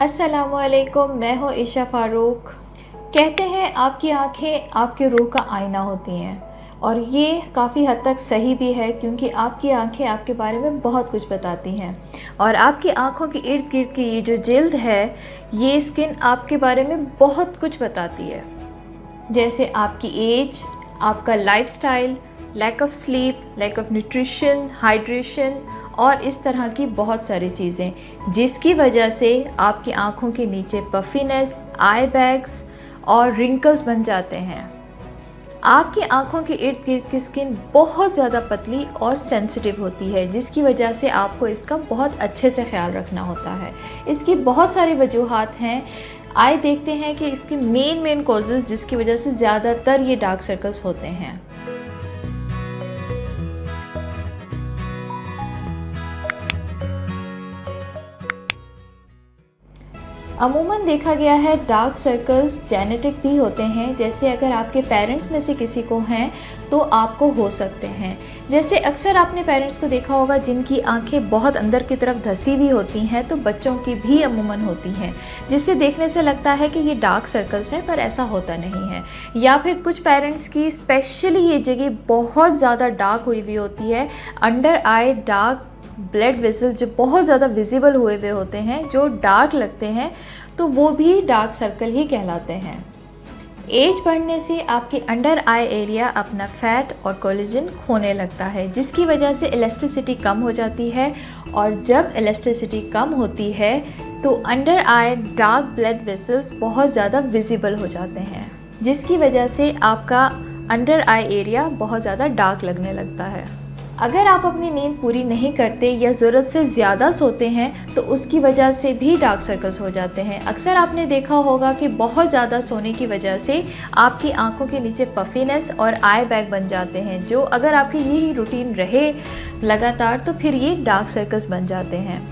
अस्सलामुअलैकुम, मैं हूँ ईशा फ़ारूक। कहते हैं आपकी आंखें आपके रूह का आईना होती हैं, और ये काफ़ी हद तक सही भी है क्योंकि आपकी आंखें आपके बारे में बहुत कुछ बताती हैं। और आपकी आंखों के इर्द गिर्द की ये जो जिल्द है, ये स्किन आपके बारे में बहुत कुछ बताती है, जैसे आपकी एज, आपका lifestyle, lack of sleep, lack of nutrition, hydration और इस तरह की बहुत सारी चीज़ें, जिसकी वजह से आपकी आँखों के नीचे पफीनेस, आई बैग्स और रिंकल्स बन जाते हैं। आपकी आँखों के इर्द गिर्द की स्किन बहुत ज़्यादा पतली और सेंसिटिव होती है, जिसकी वजह से आपको इसका बहुत अच्छे से ख्याल रखना होता है। इसकी बहुत सारी वजूहात हैं। आइए देखते हैं कि इसकी मेन कॉजेज़ जिसकी वजह से ज़्यादातर ये डार्क सर्कल्स होते हैं। अमूमन देखा गया है डार्क सर्कल्स जेनेटिक भी होते हैं, जैसे अगर आपके पेरेंट्स में से किसी को हैं तो आपको हो सकते हैं। जैसे अक्सर आपने पेरेंट्स को देखा होगा जिनकी आंखें बहुत अंदर की तरफ धसी हुई होती हैं, तो बच्चों की भी अमूमन होती हैं, जिससे देखने से लगता है कि ये डार्क सर्कल्स हैं, पर ऐसा होता नहीं है। या फिर कुछ पेरेंट्स की स्पेशली ये जगह बहुत ज़्यादा डार्क हुई हुई होती है, under eye dark blood vessel जो बहुत ज़्यादा विजिबल हुए हुए होते हैं, जो डार्क लगते हैं, तो वो भी डार्क सर्कल ही कहलाते हैं। एज बढ़ने से आपके अंडर आई एरिया अपना फैट और कोलेजन खोने लगता है, जिसकी वजह से इलास्टिसिटी कम हो जाती है, और जब इलास्टिसिटी कम होती है तो under eye dark blood vessels बहुत ज़्यादा विजिबल हो जाते हैं, जिसकी वजह से आपका अंडर आई एरिया बहुत ज़्यादा डार्क लगने लगता है। अगर आप अपनी नींद पूरी नहीं करते या ज़रूरत से ज़्यादा सोते हैं तो उसकी वजह से भी डार्क सर्कल्स हो जाते हैं। अक्सर आपने देखा होगा कि बहुत ज़्यादा सोने की वजह से आपकी आंखों के नीचे पफीनेस और आई बैग बन जाते हैं, जो अगर आपकी यही रूटीन रहे लगातार तो फिर ये डार्क सर्कल्स बन जाते हैं।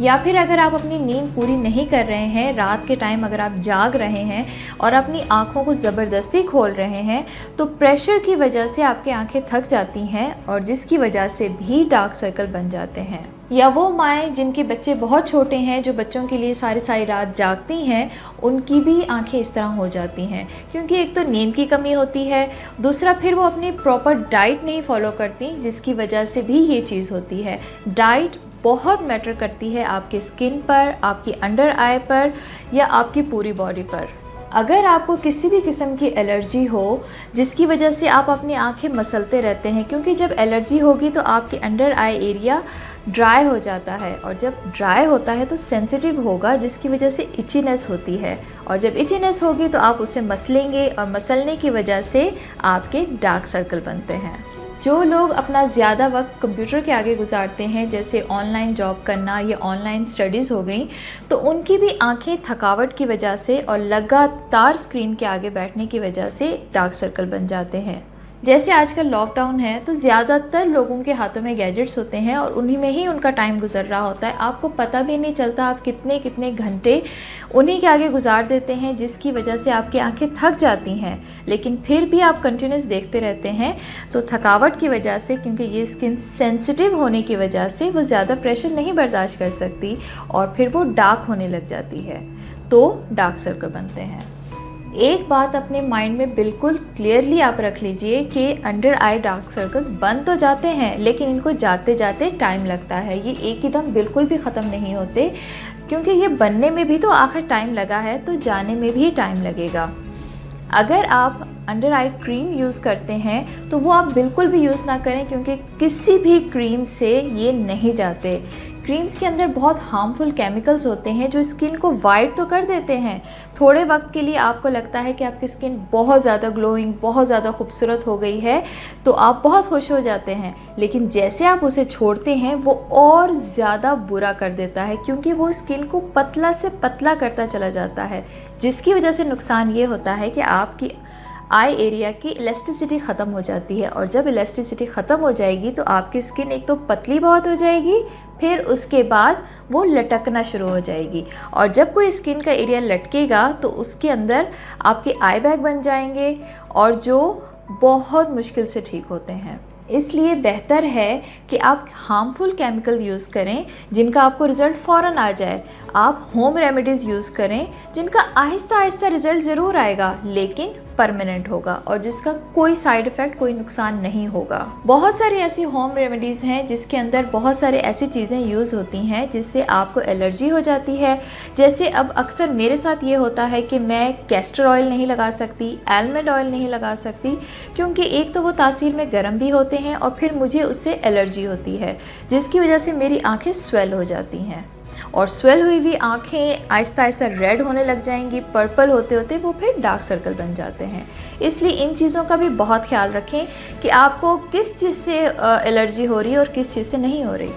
या फिर अगर आप अपनी नींद पूरी नहीं कर रहे हैं, रात के टाइम अगर आप जाग रहे हैं और अपनी आँखों को ज़बरदस्ती खोल रहे हैं, तो प्रेशर की वजह से आपकी आँखें थक जाती हैं, और जिसकी वजह से भी डार्क सर्कल बन जाते हैं। या वो माएँ जिनके बच्चे बहुत छोटे हैं, जो बच्चों के लिए सारी सारी रात जागती हैं, उनकी भी आंखें इस तरह हो जाती हैं, क्योंकि एक तो नींद की कमी होती है, दूसरा फिर वो अपनी प्रॉपर डाइट नहीं फॉलो करती, जिसकी वजह से भी ये चीज़ होती है। डाइट बहुत मैटर करती है आपके स्किन पर, आपकी अंडर आई पर या आपकी पूरी बॉडी पर। अगर आपको किसी भी किस्म की एलर्जी हो जिसकी वजह से आप अपनी आंखें मसलते रहते हैं, क्योंकि जब एलर्जी होगी तो आपकी अंडर आई एरिया ड्राई हो जाता है, और जब ड्राई होता है तो सेंसिटिव होगा, जिसकी वजह से इचीनेस होती है, और जब इचीनेस होगी तो आप उसे मसलेंगे, और मसलने की वजह से आपके डार्क सर्कल बनते हैं। जो लोग अपना ज़्यादा वक्त कंप्यूटर के आगे गुजारते हैं, जैसे ऑनलाइन जॉब करना या ऑनलाइन स्टडीज़ हो गई, तो उनकी भी आंखें थकावट की वजह से और लगातार स्क्रीन के आगे बैठने की वजह से डार्क सर्कल बन जाते हैं। जैसे आजकल लॉकडाउन है तो ज़्यादातर लोगों के हाथों में गैजेट्स होते हैं, और उन्हीं में ही उनका टाइम गुजर रहा होता है। आपको पता भी नहीं चलता आप कितने कितने घंटे उन्हीं के आगे गुजार देते हैं, जिसकी वजह से आपकी आंखें थक जाती हैं, लेकिन फिर भी आप कंटिन्यूस देखते रहते हैं। तो थकावट की वजह से, क्योंकि ये स्किन सेंसिटिव होने की वजह से वो ज़्यादा प्रेशर नहीं बर्दाश्त कर सकती, और फिर वो डार्क होने लग जाती है, तो डार्क सर्कल बनते हैं। एक बात अपने माइंड में बिल्कुल क्लियरली आप रख लीजिए कि अंडर आई डार्क सर्कल्स बन तो जाते हैं, लेकिन इनको जाते जाते टाइम लगता है। ये एक ही दम बिल्कुल भी ख़त्म नहीं होते, क्योंकि ये बनने में भी तो आखिर टाइम लगा है, तो जाने में भी टाइम लगेगा। अगर आप अंडर आई क्रीम यूज़ करते हैं तो वो आप बिल्कुल भी यूज़ ना करें, क्योंकि किसी भी क्रीम से ये नहीं जाते। क्रीम्स के अंदर बहुत हार्मफुल केमिकल्स होते हैं जो स्किन को वाइट तो कर देते हैं, थोड़े वक्त के लिए आपको लगता है कि आपकी स्किन बहुत ज़्यादा ग्लोइंग, बहुत ज़्यादा खूबसूरत हो गई है, तो आप बहुत खुश हो जाते हैं, लेकिन जैसे आप उसे छोड़ते हैं वो और ज़्यादा बुरा कर देता है, क्योंकि वो स्किन को पतला से पतला करता चला जाता है, जिसकी वजह से नुकसान ये होता है कि आपकी आई एरिया की इलास्टिसिटी ख़त्म हो जाती है, और जब इलास्टिसिटी ख़त्म हो जाएगी तो आपकी स्किन एक तो पतली बहुत हो जाएगी, फिर उसके बाद वो लटकना शुरू हो जाएगी, और जब कोई स्किन का एरिया लटकेगा तो उसके अंदर आपके आई बैग बन जाएंगे, और जो बहुत मुश्किल से ठीक होते हैं। इसलिए बेहतर है कि आप हार्मफुल केमिकल यूज़ करें जिनका आपको रिज़ल्ट फ़ौरन आ जाए। आप होम रेमेडीज़ यूज़ करें जिनका आहिस्ता आहिस्ता रिज़ल्ट ज़रूर आएगा लेकिन परमानेंट होगा और जिसका कोई साइड इफ़ेक्ट, कोई नुकसान नहीं होगा। बहुत सारी ऐसी होम रेमेडीज़ हैं जिसके अंदर बहुत सारे ऐसी चीज़ें यूज़ होती हैं जिससे आपको एलर्जी हो जाती है। जैसे अब अक्सर मेरे साथ ये होता है कि मैं कैस्टर ऑयल नहीं लगा सकती, आलमंड ऑयल नहीं लगा सकती, क्योंकि एक तो वो तासीर में गर्म भी होते हैं और फिर मुझे उससे एलर्जी होती है, जिसकी वजह से मेरी आँखें स्वेल हो जाती हैं और स्वेल हुई हुई आँखें आहिस्ता आहिस्ता रेड होने लग जाएंगी, पर्पल होते होते वो फिर डार्क सर्कल बन जाते हैं। इसलिए इन चीज़ों का भी बहुत ख्याल रखें कि आपको किस चीज़ से एलर्जी हो रही है और किस चीज़ से नहीं हो रही।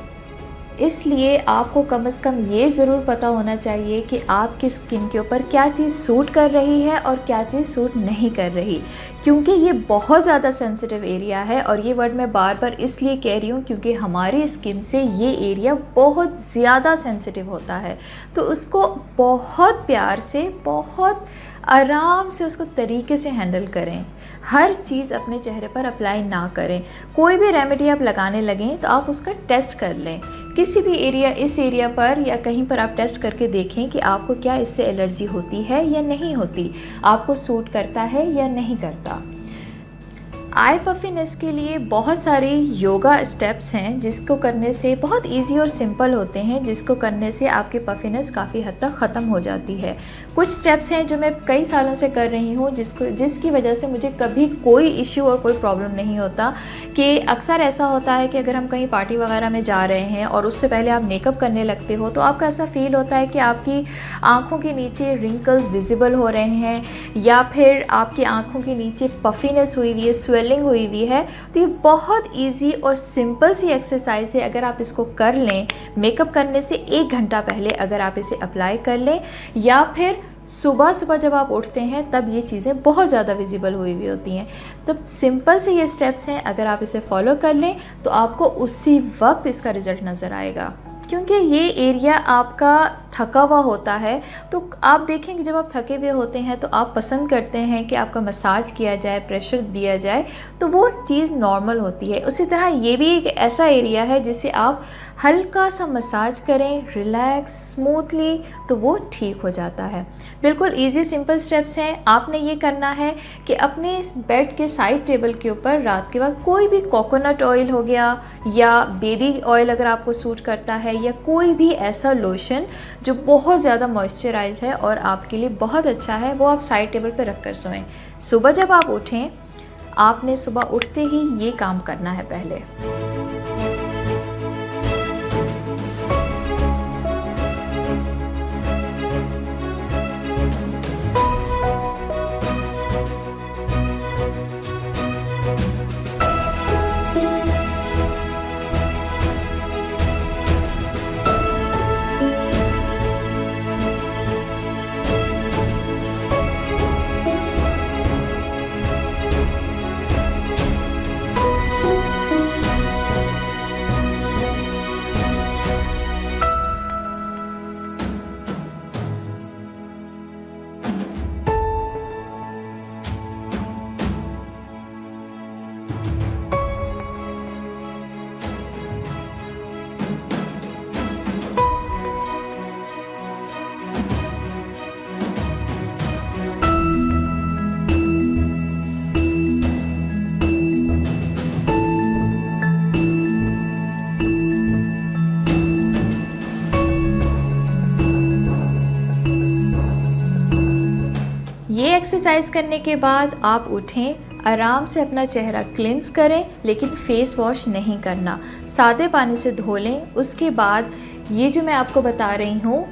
इसलिए आपको कम से कम ये ज़रूर पता होना चाहिए कि आपकी स्किन के ऊपर क्या चीज़ सूट कर रही है और क्या चीज़ सूट नहीं कर रही, क्योंकि ये बहुत ज़्यादा सेंसिटिव एरिया है। और ये वर्ड मैं बार बार इसलिए कह रही हूँ क्योंकि हमारी स्किन से ये एरिया बहुत ज़्यादा सेंसिटिव होता है, तो उसको बहुत प्यार से, बहुत आराम से उसको तरीके से हैंडल करें। हर चीज़ अपने चेहरे पर अप्लाई ना करें। कोई भी रेमेडी आप लगाने लगें तो आप उसका टेस्ट कर लें, किसी भी एरिया, इस एरिया पर या कहीं पर आप टेस्ट करके देखें कि आपको क्या इससे एलर्जी होती है या नहीं होती, आपको सूट करता है या नहीं करता। आई पफिनेस के लिए बहुत सारे योगा स्टेप्स हैं जिसको करने से बहुत इजी और सिंपल होते हैं, जिसको करने से आपकी पफिनेस काफ़ी हद तक ख़त्म हो जाती है। कुछ स्टेप्स हैं जो मैं कई सालों से कर रही हूँ जिसकी वजह से मुझे कभी कोई इश्यू और कोई प्रॉब्लम नहीं होता। कि अक्सर ऐसा होता है कि अगर हम कहीं पार्टी वगैरह में जा रहे हैं और उससे पहले आप मेकअप करने लगते हो तो आपका ऐसा फील होता है कि आपकी आँखों के नीचे रिंकल्स विजिबल हो रहे हैं या फिर आपकी आँखों के नीचे पफिनेस हुई हुई है, स्वेलिंग हुई हुई है। तो ये बहुत इजी और सिंपल सी एक्सरसाइज है। अगर आप इसको कर लें मेकअप करने से 1 घंटा पहले, अगर आप इसे अप्लाई कर लें या फिर सुबह सुबह जब आप उठते हैं तब ये चीज़ें बहुत ज़्यादा विजिबल हुई हुई होती हैं। तब सिंपल से ये स्टेप्स हैं, अगर आप इसे फॉलो कर लें तो आपको उसी वक्त इसका रिज़ल्ट नज़र आएगा। क्योंकि ये एरिया आपका थका हुआ होता है, तो आप देखें कि जब आप थके हुए होते हैं तो आप पसंद करते हैं कि आपका मसाज किया जाए, प्रेशर दिया जाए, तो वो चीज़ नॉर्मल होती है। उसी तरह ये भी एक ऐसा एरिया है जिसे आप हल्का सा मसाज करें, रिलैक्स, स्मूथली, तो वो ठीक हो जाता है। बिल्कुल इजी सिंपल स्टेप्स हैं। आपने ये करना है कि अपने बेड के साइड टेबल के ऊपर रात के वक्त कोई भी कोकोनट ऑयल हो गया या बेबी ऑयल अगर आपको सूट करता है, या कोई भी ऐसा लोशन जो बहुत ज़्यादा मॉइस्चराइज है और आपके लिए बहुत अच्छा है, वो आप साइड टेबल पर रख कर सोएं। सुबह जब आप उठें, आपने सुबह उठते ही ये काम करना है पहले। ये एक्सरसाइज करने के बाद आप उठें, आराम से अपना चेहरा क्लिंस करें, लेकिन फेस वॉश नहीं करना, सादे पानी से धो लें। उसके बाद ये जो मैं आपको बता रही हूँ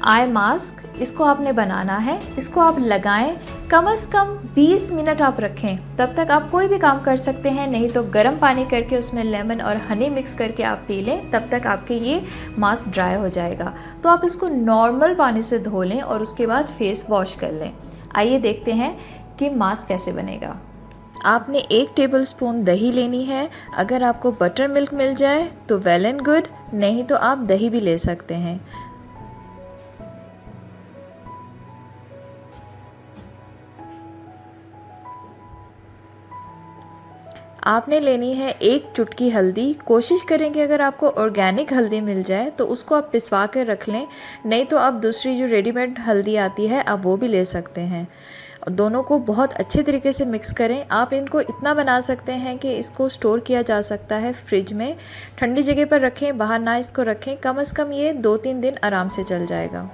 आई मास्क, इसको आपने बनाना है, इसको आप लगाएं, कम से कम 20 मिनट आप रखें। तब तक आप कोई भी काम कर सकते हैं, नहीं तो गर्म पानी करके उसमें लेमन और हनी मिक्स करके आप पी लें, तब तक आपके ये मास्क ड्राई हो जाएगा। तो आप इसको नॉर्मल पानी से धो लें और उसके बाद फेस वॉश कर लें। आइए देखते हैं कि मास्क कैसे बनेगा। आपने 1 टेबलस्पून दही लेनी है। अगर आपको बटर मिल्क मिल जाए तो वेल एंड गुड, नहीं तो आप दही भी ले सकते हैं। आपने लेनी है 1 चुटकी हल्दी। कोशिश करें कि अगर आपको ऑर्गेनिक हल्दी मिल जाए तो उसको आप पिसवा कर रख लें, नहीं तो आप दूसरी जो रेडीमेड हल्दी आती है आप वो भी ले सकते हैं। दोनों को बहुत अच्छे तरीके से मिक्स करें। आप इनको इतना बना सकते हैं कि इसको स्टोर किया जा सकता है फ्रिज में, ठंडी जगह पर रखें, बाहर ना इसको रखें। कम से कम ये 2-3 दिन आराम से चल जाएगा।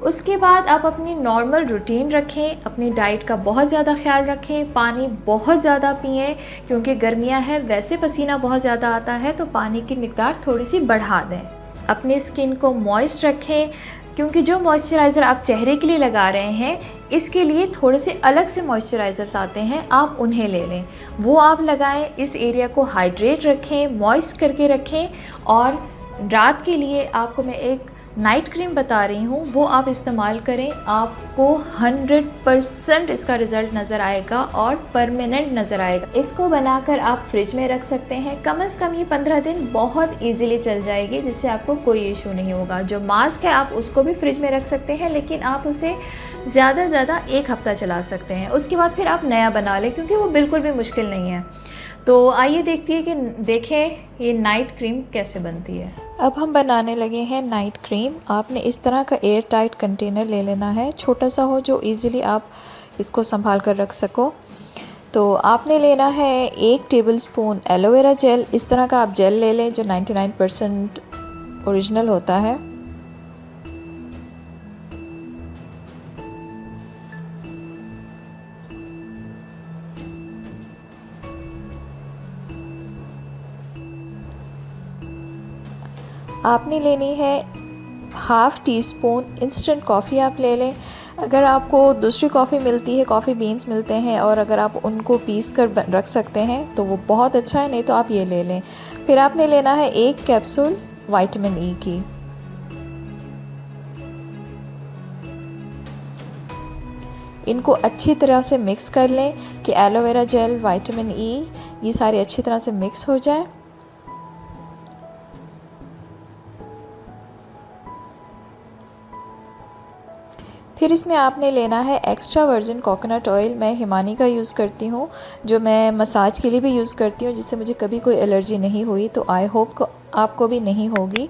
उसके बाद आप अपनी नॉर्मल रूटीन रखें, अपनी डाइट का बहुत ज़्यादा ख्याल रखें, पानी बहुत ज़्यादा पिएं क्योंकि गर्मियां हैं, वैसे पसीना बहुत ज़्यादा आता है, तो पानी की मिकदार थोड़ी सी बढ़ा दें। अपनी स्किन को मॉइस्ट रखें क्योंकि जो मॉइस्चराइज़र आप चेहरे के लिए लगा रहे हैं इसके लिए थोड़े से अलग से मॉइस्चराइज़र्स आते हैं, आप उन्हें ले लें, वो आप लगाएं। इस एरिया को हाइड्रेट रखें, मॉइस्ट करके रखें। और रात के लिए आपको मैं एक नाइट क्रीम बता रही हूँ, वो आप इस्तेमाल करें, आपको 100% इसका रिज़ल्ट नज़र आएगा और परमानेंट नज़र आएगा। इसको बनाकर आप फ्रिज में रख सकते हैं, कम से कम ये 15 दिन बहुत इजीली चल जाएगी, जिससे आपको कोई इशू नहीं होगा। जो मास्क है आप उसको भी फ्रिज में रख सकते हैं, लेकिन आप उसे ज़्यादा से ज़्यादा 1 हफ़्ता चला सकते हैं, उसके बाद फिर आप नया बना लें, क्योंकि वो बिल्कुल भी मुश्किल नहीं है। तो आइए देखें ये नाइट क्रीम कैसे बनती है। अब हम बनाने लगे हैं नाइट क्रीम। आपने इस तरह का एयर टाइट कंटेनर ले लेना है, छोटा सा हो जो इजीली आप इसको संभाल कर रख सको। तो आपने लेना है 1 टेबलस्पून एलोवेरा जेल। इस तरह का आप जेल ले लें जो 99% ओरिजिनल होता है। आपने लेनी है 1/2 टीस्पून इंस्टेंट कॉफ़ी आप ले लें। अगर आपको दूसरी कॉफ़ी मिलती है, कॉफ़ी बीन्स मिलते हैं, और अगर आप उनको पीस कर रख सकते हैं तो वो बहुत अच्छा है, नहीं तो आप ये ले लें। फिर आपने लेना है 1 कैप्सूल विटामिन ई की। इनको अच्छी तरह से मिक्स कर लें कि एलोवेरा जेल, विटामिन ई ये सारे अच्छी तरह से मिक्स हो जाए। फिर इसमें आपने लेना है एक्स्ट्रा वर्जिन कोकोनट ऑयल। मैं हिमानी का यूज़ करती हूँ, जो मैं मसाज के लिए भी यूज़ करती हूँ, जिससे मुझे कभी कोई एलर्जी नहीं हुई, तो आई होप आपको भी नहीं होगी।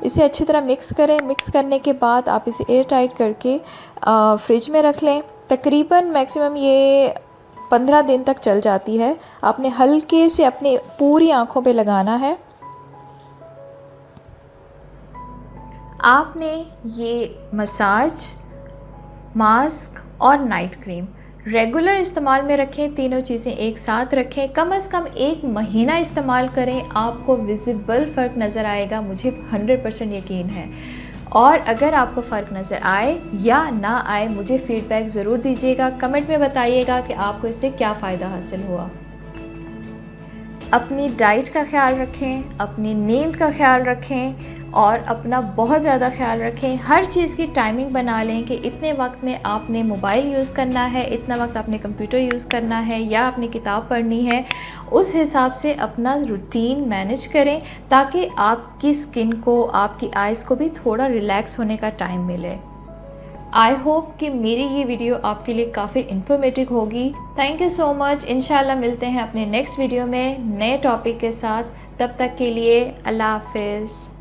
इसे अच्छी तरह मिक्स करें। मिक्स करने के बाद आप इसे एयर टाइट करके फ्रिज में रख लें। तकरीबन मैक्सिमम ये 15 दिन तक चल जाती है। आपने हल्के से अपनी पूरी आँखों पे लगाना है। आपने ये मसाज, मास्क और नाइट क्रीम रेगुलर इस्तेमाल में रखें, तीनों चीज़ें एक साथ रखें, कम से कम 1 महीना इस्तेमाल करें, आपको विजिबल फ़र्क नज़र आएगा, मुझे 100% यकीन है। और अगर आपको फ़र्क नज़र आए या ना आए, मुझे फ़ीडबैक ज़रूर दीजिएगा, कमेंट में बताइएगा कि आपको इससे क्या फ़ायदा हासिल हुआ। अपनी डाइट का ख्याल रखें, अपनी नींद का ख्याल रखें और अपना बहुत ज़्यादा ख्याल रखें। हर चीज़ की टाइमिंग बना लें कि इतने वक्त में आपने मोबाइल यूज़ करना है, इतना वक्त आपने कंप्यूटर यूज़ करना है या आपने किताब पढ़नी है। उस हिसाब से अपना रूटीन मैनेज करें ताकि आपकी स्किन को, आपकी आइज़ को भी थोड़ा रिलैक्स होने का टाइम मिले। आई होप कि मेरी ये वीडियो आपके लिए काफ़ी इन्फॉर्मेटिव होगी। Thank you so much. इंशाल्लाह मिलते हैं अपने नेक्स्ट वीडियो में नए टॉपिक के साथ। तब तक के लिए अल्लाह हाफिज़।